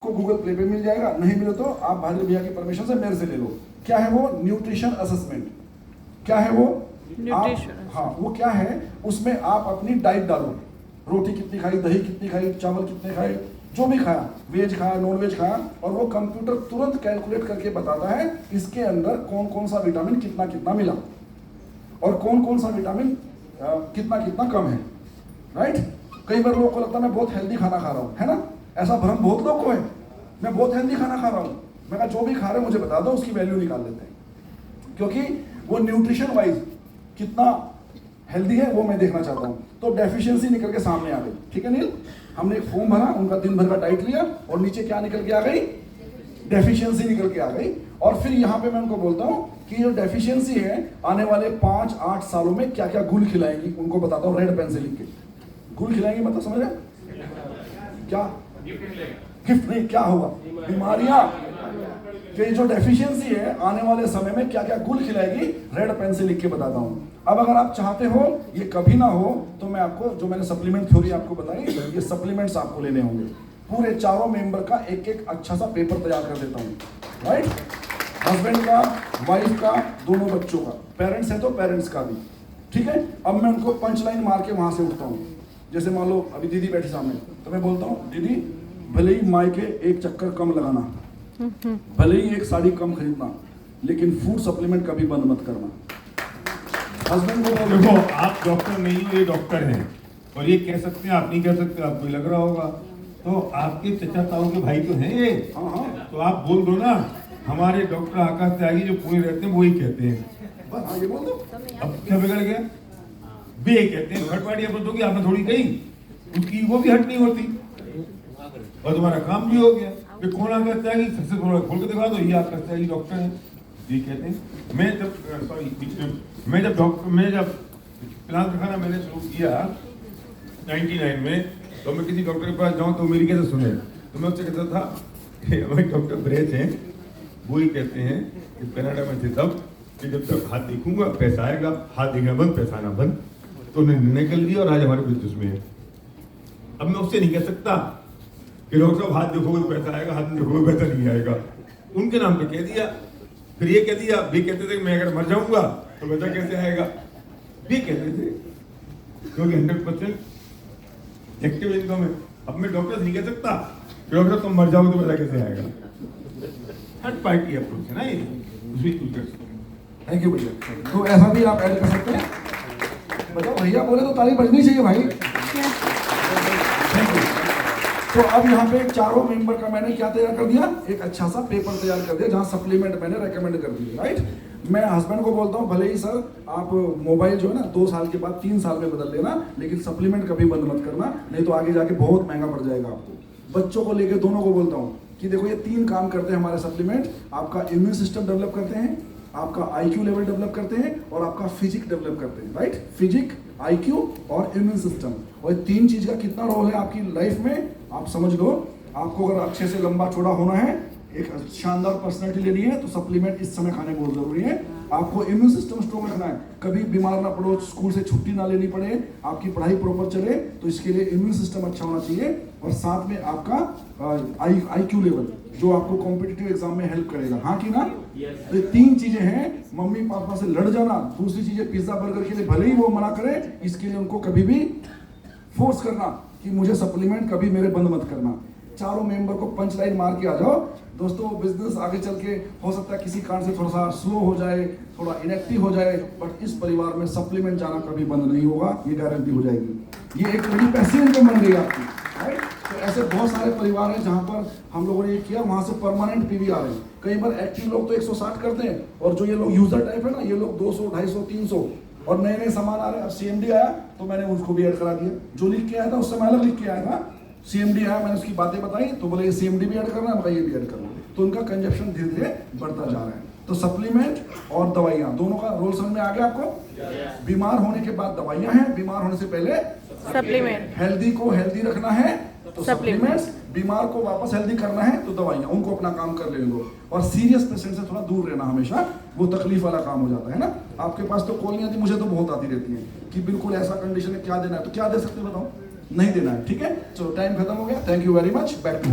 को Google play पे मिल जाएगा, नहीं मिले तो आप भाद्र भैया की परमिशन से मेरे से ले लो। क्या है वो? Nutrition assessment. क्या है वो? हाँ, वो क्या है, उसमें आप अपनी डाइट डालो, रोटी कितनी खाई, दही कितनी खाई, चावल कितने खाए, जो भी खाया, वेज खाया, नॉन वेज खाया, और वो कंप्यूटर तुरंत कैलकुलेट करके बताता है इसके अंदर कौन कौन सा विटामिन कितना कितना मिला और कौन कौन सा विटामिन कितना कितना कम है। राइट? कई बार लोगों को लगता है मैं बहुत हेल्दी खाना खा रहा हूँ, है ना? ऐसा भ्रम बहुत लोग को है, मैं बहुत हेल्दी खाना खा रहा हूँ। मैं कहा जो भी खा रहे हैं मुझे बता दो, उसकी वैल्यू निकाल लेते हैं, क्योंकि वो न्यूट्रिशन वाइज कितना हेल्दी है वो मैं देखना चाहता हूँ। तो डेफिशिएंसी निकल के सामने आ गई। ठीक है नील? हमने एक फॉर्म भरा, उनका दिन भर का डाइट लिया और नीचे क्या निकल के आ गई? डेफिशिएंसी निकल के आ गई। और फिर यहाँ पे मैं उनको बोलता हूँ कि जो डेफिशिएंसी है आने वाले 5-8 सालों में क्या क्या गुल खिलाएंगी, उनको बताता हूँ रेड पेन से लिख के। गुल खिलाएंगी मतलब समझ रहे? क्या गिफ्ट नहीं, क्या होगा? बीमारियां। कि जो डेफिशिएंसी है आने वाले समय में क्या क्या गुल खिलाएगी, रेड पेन से लिख के बताता हूं। अब अगर आप चाहते हो ये कभी ना हो तो मैं आपको जो मैंने सप्लीमेंट थ्योरी आपको बताई, ये सप्लीमेंट्स आपको लेने होंगे। पूरे चारों मेंबर का एक एक अच्छा सा पेपर तैयार कर देता हूं। राइट? हस्बैंड का, वाइफ का, दोनों बच्चों का, पेरेंट्स है तो पेरेंट्स का भी। ठीक है? अब मैं उनको पंच लाइन मार के वहां से उठता हूँ। जैसे मान लो अभी दीदी बैठी सामने, तो मैं बोलता हूँ दीदी भले ही मायके एक चक्कर कम लगाना, भले ही एक साड़ी कम खरीदना, लेकिन फूड सप्लीमेंट कभी बंद मत करना। हस्बैंड को देखो, आप डॉक्टर नहीं हो, ये डॉक्टर हैं, और ये कह सकते हैं, आप नहीं कह सकते, आपको लग रहा होगा। तो आपके चचा ताऊ के भाई तो हैं ये। हाँ, तो आप बोल दो ना, हमारे डॉक्टर आकाश त्यागी जो पुणे रहते हैं वही कहते हैं। बस हाँ, ये बोल दो। अब क्या बिगड़ गया? वे कहते हैं घटवाड़ी अपन तो आपने थोड़ी कही, उसकी वो भी हट नहीं होती और तुम्हारा काम भी हो गया। फिर कौन आकाश त्यागी? सबसे थोड़ा खोल के दिखा दो, ये आकाश त्यागी डॉक्टर है। ये कहते हैं मैं जब प्लान रखाना मैंने शुरू किया 99 में, तो मैं किसी डॉक्टर के पास जाऊं तो मेरी कैसे सुने, तो मैं उससे कहता था कि हमारे डॉक्टर ब्रेच हैं, वो ही कहते हैं कि कनाडा में थे तब कि जब तक हाथ देखूंगा पैसा आएगा, हाथ देखना बंद पैसा आना बंद। तो उन्होंने निर्णय कर लिया और आज हमारे बिजनेस में है। अब मैं उससे नहीं कह सकता कि डॉक्टर साहब हाथ देखोगे तो पैसा आएगा, हाथ नहीं देखोगे पैसा नहीं आएगा। उनके नाम पे कह दिया। फिर ये कह दिया, वे कहते थे कि मैं अगर मर जाऊंगा तो पैसा कैसे आएगा, वे कहते थे, क्योंकि 100% एक्टिव इनकम है। अब मैं डॉक्टर से नहीं कह सकता कि डॉक्टर तुम मर जाओगे तो पैसा कैसे आएगा। थर्ड पार्टी अप्रोच है ना ये, दूसरी चूज कर सकते हैं। थैंक यू भैया। तो ऐसा भी आप ऐड कर सकते हैं। बताओ भैया बोले तो ताली बजनी चाहिए भाई। Thank you. तो अब यहाँ पे चारों मेंबर का मैंने क्या तैयार कर दिया? एक अच्छा सा पेपर तैयार कर दिया जहाँ सप्लीमेंट मैंने रेकमेंड कर दिए। राइट? मैं हस्बैंड को बोलता हूँ भले ही सर आप मोबाइल जो है ना 2 साल के बाद 3 साल में बदल लेना, लेकिन सप्लीमेंट कभी बंद मत करना, नहीं तो आगे जाके बहुत महंगा पड़ जाएगा आपको। बच्चों को लेकर दोनों को बोलता हूँ कि देखो ये 3 काम करते हैं हमारे सप्लीमेंट। आपका इम्यून सिस्टम डेवलप करते हैं, आपका IQ लेवल डेवलप करते हैं और आपका फिजिक डेवलप करते हैं। राइट? फिजिक, IQ और इम्यून सिस्टम, और 3 चीज का कितना रोल है आपकी लाइफ में आप समझ लो। आपको अगर अच्छे से लंबा चौड़ा होना है, एक शानदार पर्सनैलिटी लेनी है, तो सप्लीमेंट इस समय खाने बहुत जरूरी है। आपको इम्यून सिस्टम स्ट्रॉन्ग रखना है, कभी बीमार ना पड़ो, स्कूल से छुट्टी ना लेनी पड़े, आपकी पढ़ाई प्रॉपर चले, तो इसके लिए इम्यून सिस्टम अच्छा होना चाहिए। और साथ में आपका IQ लेवल जो आपको कॉम्पिटिटिव एग्जाम में हेल्प करेगा। हाँ कि ना? तो ये 3 चीजें हैं। मम्मी पापा से लड़ जाना, दूसरी चीजें पिज्जा बर्गर के लिए भले ही वो मना करे, इसके लिए उनको कभी भी फोर्स करना कि मुझे सप्लीमेंट कभी मेरे बंद मत करना। चारों मेंबर को पंच लाइन मार के आ जाओ। दोस्तों बिजनेस आगे चल के हो सकता है किसी कारण से थोड़ा सा स्लो हो जाए, थोड़ा इनएक्टिव हो जाए, बट इस परिवार में सप्लीमेंट जाना कभी बंद नहीं होगा, ये गारंटी हो जाएगी। ये एक बड़ी पैसिव इनकम बन गई आपकी। राइट? तो ऐसे बहुत सारे परिवार हैं जहाँ पर हम लोगों ने ये किया, वहाँ से परमानेंट PVR है। कई बार एक्टिव लोग तो 160 करते हैं, और जो ये लोग यूजर टाइप है ना, ये लोग 200, 250, 300, और नए नए सामान आ रहे हैं। अब CMD आया तो मैंने उसको भी ऐड करा दिया। जो लिख के आया था उससे मैं अलग लिख के आया था। CMD आया, मैंने उसकी बातें बताई तो बोले ये CMD भी ऐड करना है, मैं ये भी ऐड करना है। तो उनका कंजप्शन धीरे धीरे बढ़ता जा रहा है। तो सप्लीमेंट और दवाइयाँ दोनों का रोल समझ में आ गया आपको? बीमार होने के बाद दवाइयाँ हैं, बीमार होने से पहले सप्लीमेंट। हेल्दी को हेल्दी रखना है तो सप्लीमेंट्स, बीमार को वापस हेल्दी करना है तो दवाइयाँ, उनको अपना काम कर लेने दो। और सीरियस पेशेंट से थोड़ा दूर रहना हमेशा, वो तकलीफ वाला काम हो जाता है ना। आपके पास तो कॉल नहीं आती, मुझे तो बहुत आती रहती है कि बिल्कुल ऐसा कंडीशन है, क्या देना है, तो क्या दे सकते बताओ? नहीं देना है। ठीक है, चलो टाइम खत्म हो गया। Thank you very much. Back to